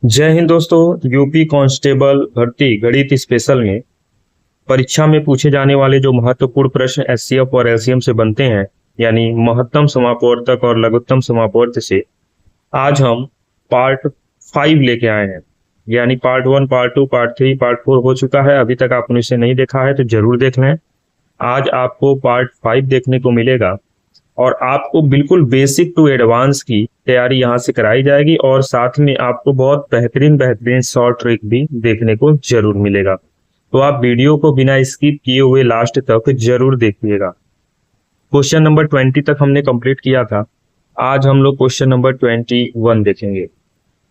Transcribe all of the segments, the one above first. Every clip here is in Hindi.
जय हिंद दोस्तों। यूपी कांस्टेबल भर्ती गणित स्पेशल में परीक्षा में पूछे जाने वाले जो महत्वपूर्ण प्रश्न एचसीएफ और एलसीएम से बनते हैं, यानी महत्तम समापवर्तक और लघुत्तम समापवर्त से, आज हम पार्ट 5 लेके आए हैं। यानी पार्ट 1, पार्ट 2, पार्ट 3, पार्ट 4 हो चुका है। अभी तक आपने इसे नहीं देखा है तो जरूर देख लें। आज आपको पार्ट 5 देखने को मिलेगा और आपको बिल्कुल बेसिक टू एडवांस की तैयारी यहाँ से कराई जाएगी और साथ में आपको बहुत बेहतरीन बेहतरीन शॉर्ट ट्रिक भी देखने को जरूर मिलेगा। तो आप वीडियो को बिना स्किप किए हुए लास्ट तक जरूर देखिएगा। क्वेश्चन नंबर 20 तक हमने कंप्लीट किया था। आज हम लोग क्वेश्चन नंबर 21 देखेंगे।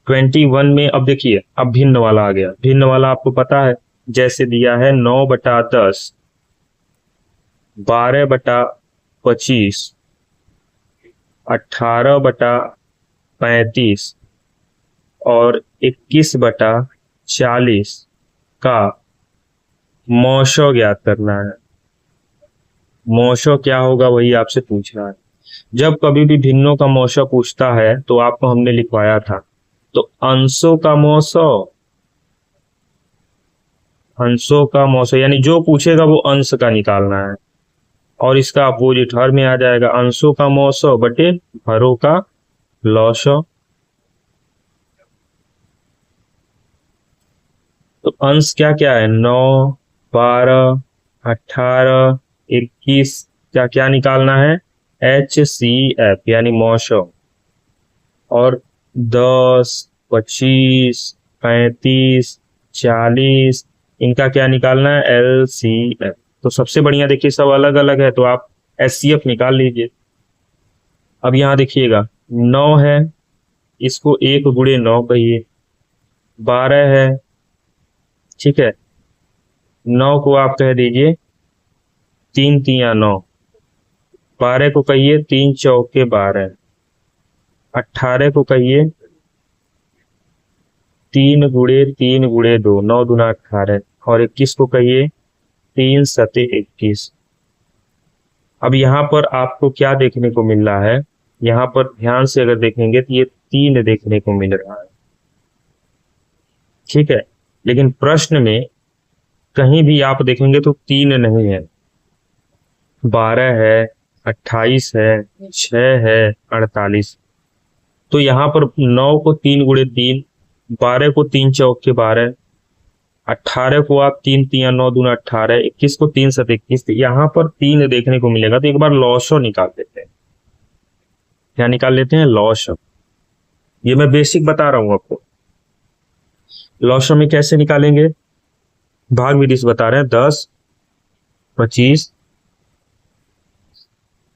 21 में अब देखिए, अब भिन्न वाला आ गया। भिन्न वाला आपको पता है, जैसे दिया है 9/10, 12/25, 18/35 और 21/40 का मौशो ज्ञात करना है। मौशो क्या होगा वही आपसे पूछ रहा है। जब कभी भी भिन्नों का मौशो पूछता है तो आपको हमने लिखवाया था, तो अंशों का मौशो, अंशों का मौशो यानी जो पूछेगा वो अंश का निकालना है और इसका अपोजिट हर में आ जाएगा, अंशों का मौसो बटे भरों का लौसो। तो अंश क्या क्या है, 9, 12, 18, 21, क्या क्या निकालना है, HCF यानी मौसो। और 10, 25, 35, 40 इनका क्या निकालना है, LCF। तो सबसे बढ़िया देखिए, सब अलग अलग है तो आप HCF निकाल लीजिए। अब यहाँ देखिएगा 9 है, इसको 1 × 9 कहिए। 12 है, ठीक है, 9 को आप कह दीजिए 3 × 9। 12 को कहिए 3 × 4 = 12। 18 को कहिए 3 × 3 × 2, 9 × 2 = 18। और 21 को कहिए 3 × 7 = 21। अब यहाँ पर आपको क्या देखने को मिल रहा है, यहाँ पर ध्यान से अगर देखेंगे तो ये 3 देखने को मिल रहा है, ठीक है। लेकिन प्रश्न में कहीं भी आप देखेंगे तो 3 नहीं है, 12 है, 28 है, 6 है, 48। तो यहाँ पर 9 को 3 × 3, 12 को 3 × 4 = 12, 18 को आप 3 × 3 = 9, 2 × 18, 21 को 3 × 7 = 21। यहाँ पर 3 देखने को मिलेगा तो एक बार लॉसो निकाल देते हैं। क्या निकाल लेते हैं, लॉसो। ये मैं बेसिक बता रहा हूं आपको। लॉसो में कैसे निकालेंगे, भाग विधि से बता रहे हैं। 10, 25,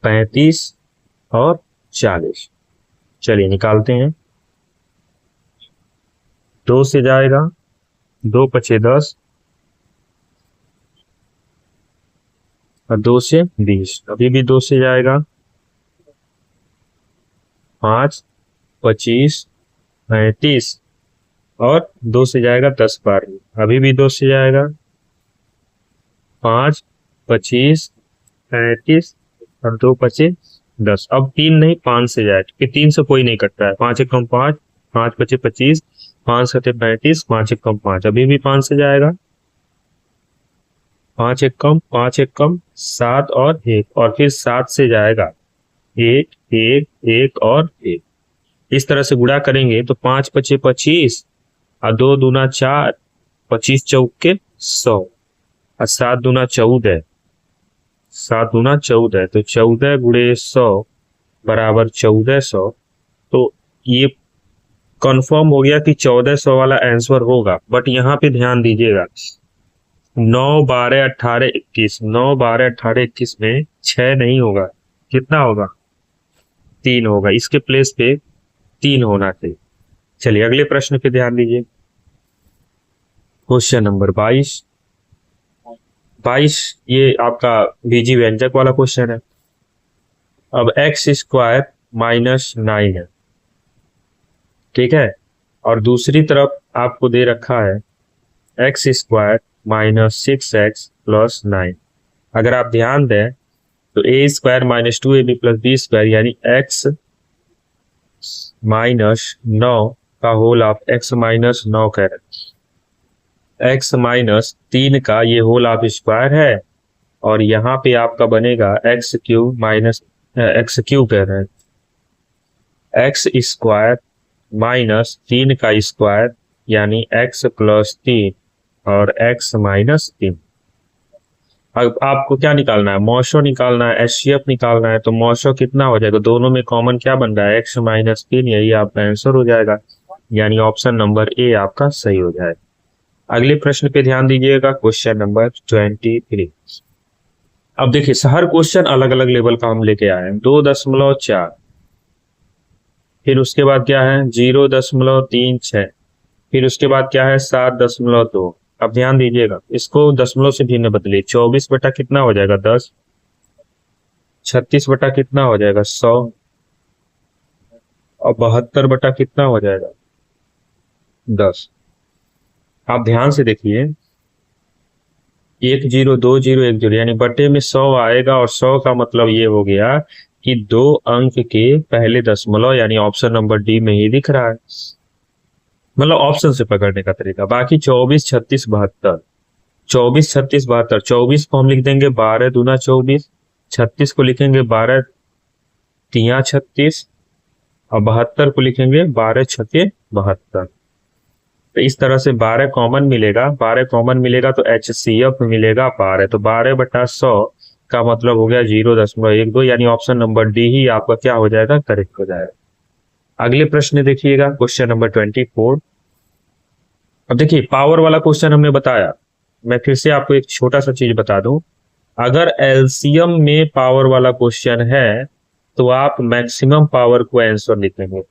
35 और 40। चलिए निकालते हैं। 2 से जाएगा, 2 × 5 = 10 और 2 से 20। अभी भी 2 से जाएगा, 5, 25, 35 और 2 से जाएगा 10, 12। अभी भी 2 से जाएगा, 5, 25, 35 और 2 × 5 = 10। अब 3 नहीं, 5 से जाए क्योंकि 3 से कोई नहीं कटता है। 5 × 1 = 5, 5 × 5 = 25, 5 × 7 = 35, 5 × 1 = 5। अभी भी 5 से जाएगा, 5 × 1 = 5 × 1 = 7 और 1, और फिर 7 से जाएगा 1, 1, 1 और 1। इस तरह से गुणा करेंगे तो 5 × 5 = 25 और 2 × 2 = 4, 25 × 4 = 100 और 7 × 2 = 14, 7 × 2 = 14। तो 14 × 100 = 1400। तो ये कंफर्म हो गया कि 1400 वाला आंसर होगा। बट यहाँ पे ध्यान दीजिएगा, 9, 12, 18, 21, 9, 12, 18, 21 में 6 नहीं होगा। कितना होगा, 3 होगा। इसके प्लेस पे 3 होना चाहिए। चलिए अगले प्रश्न पे ध्यान दीजिए। Question number 22। ये आपका बीजी व्यंजक वाला क्वेश्चन है। अब x² - 9 है, ठीक है, और दूसरी तरफ आपको दे रखा है x² - 6x + 9। अगर आप ध्यान दें तो a² - 2ab + b² यानी x - 9 का whole of x minus 9 caret, x minus 3 का ये होल ऑफ स्क्वायर है, और यहाँ पे आपका बनेगा x cube minus x cube कह रहे हैं, एक्स स्क्वायर माइनस 3 का स्क्वायर यानी x प्लस 3 और x माइनस 3। अब आपको क्या निकालना है, मॉशो निकालना है, एचसीएफ निकालना है। तो मॉशो कितना हो जाएगा, दोनों में कॉमन क्या बन रहा है, x माइनस 3, यही आपका आंसर हो जाएगा, यानी ऑप्शन नंबर ए आपका सही हो जाएगा। अगले प्रश्न पे ध्यान दीजिएगा, क्वेश्चन नंबर 23। अब देखिए हर क्वेश्चन अलग अलग लेवल का हम लेके आए हैं। 2.4, फिर उसके बाद क्या है 0.36, फिर उसके बाद क्या है 7.2। अब ध्यान दीजिएगा, इसको दशमलव से भिन्न बदलिए। 24 बटा कितना हो जाएगा 10, 36 बटा कितना हो जाएगा 100, और 72 बटा कितना हो जाएगा 10। आप ध्यान से देखिए, 1 0 2 0 1 0 यानी बटे में 100 आएगा, और 100 का मतलब ये हो गया कि 2 अंक के पहले दशमलव, यानी ऑप्शन नंबर डी में ही दिख रहा है, मतलब ऑप्शन से पकड़ने का तरीका। बाकी 24 36 72, 24 36 72, 24 को हम लिख देंगे 12 दूना 24, 36 को लिखेंगे 12 तिया 36, और 72 को लिखेंगे 12 छके 72। तो इस तरह से 12 कॉमन मिलेगा, 12 कॉमन मिलेगा तो HCF मिलेगा 12, तो 12 बटा 100 का मतलब हो गया 0.12, यानी ऑप्शन नंबर डी ही आपका क्या हो जाएगा, करेक्ट हो जाएगा। अगले प्रश्न देखिएगा, क्वेश्चन नंबर 24। अब देखिए पावर वाला क्वेश्चन हमने बताया, मैं फिर से आपको एक छोटा सा चीज बता दूं, अगर एलसीएम में पावर वाला क्वेश्चन है तो आप मैक्सिमम पावर को आंसर लिखेंगे,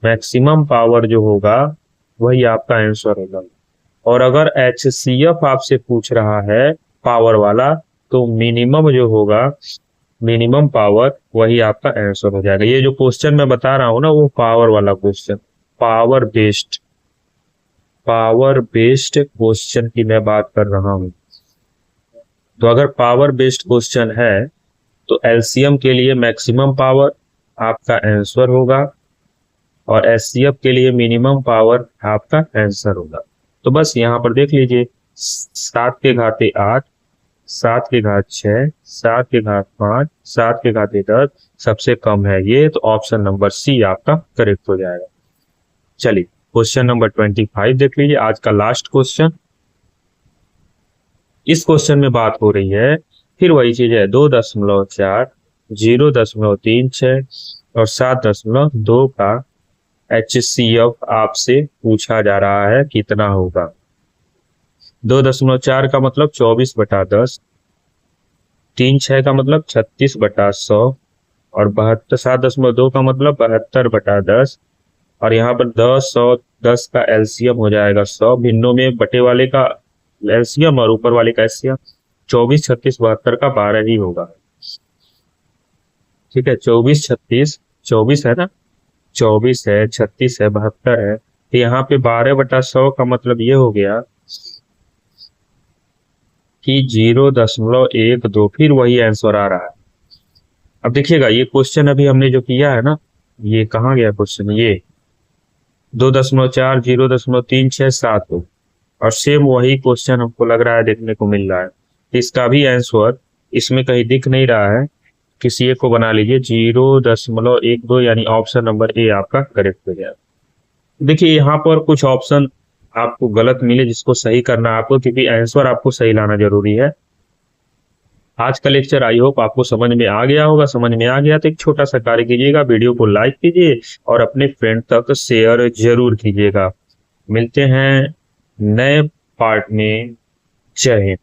मैक्सिमम पावर जो होगा वही आपका आंसर होगा। और अगर HCF आपसे पूछ रहा है पावर वाला, तो मिनिमम जो होगा, मिनिमम पावर, वही आपका आंसर हो जाएगा। ये जो क्वेश्चन मैं बता रहा हूं ना, वो पावर वाला क्वेश्चन, पावर बेस्ड क्वेश्चन की मैं बात कर रहा हूं। तो अगर पावर बेस्ड क्वेश्चन है तो एलसीएम के लिए मैक्सिमम पावर आपका आंसर होगा, और एचसीएफ के लिए मिनिमम पावर आपका आंसर होगा। तो बस यहाँ पर देख लीजिए, 7 के घाते 8, 7 के घात 6, 7 के घात 5, 7 के घाते 10, सबसे कम है ये, तो ऑप्शन नंबर सी आपका करेक्ट हो जाएगा। चलिए क्वेश्चन नंबर 25 देख लीजिए, आज का लास्ट क्वेश्चन। इस क्वेश्चन में बात हो रही है, फिर वही चीज है, 2.4, 0.36 और 7.2 का HCF आपसे पूछा जा रहा है कितना होगा। 2.4 का मतलब 24 बटा 10, 3 का मतलब 36 बटा 100, और 7.2 का मतलब 72 बटा 10, और यहाँ पर 10 100 10 का एलसीएम हो जाएगा 100, भिन्नों में बटे वाले का एलसीएम और ऊपर वाले का एलसीएम, 24 36 72 का 12 ही होगा। ठीक है, 24 36, 24 है ना, 24 है, 36 है, 72 है, तो यहाँ पे 12 बटा 100 का मतलब ये हो गया कि 0.12, फिर वही आंसर आ रहा है। अब देखिएगा, ये क्वेश्चन अभी हमने जो किया है ना, ये कहाँ गया क्वेश्चन, ये 2.4, 0.36 7 हो, और सेम वही क्वेश्चन हमको लग रहा है देखने को मिल रहा है। इसका भी आंसर इसमें कहीं दिख नहीं रहा है, किसी एक को बना लीजिए 0.12, यानी ऑप्शन नंबर ए आपका करेक्ट हो जाएगा। देखिए यहाँ पर कुछ ऑप्शन आपको गलत मिले, जिसको सही करना है आपको, क्योंकि आंसर आपको सही लाना जरूरी है। आज का लेक्चर आई होप आपको समझ में आ गया होगा। समझ में आ गया तो एक छोटा सा कार्य कीजिएगा, वीडियो को लाइक कीजिए और अपने फ्रेंड तक शेयर जरूर कीजिएगा। मिलते हैं नए पार्ट में। जय हिंद।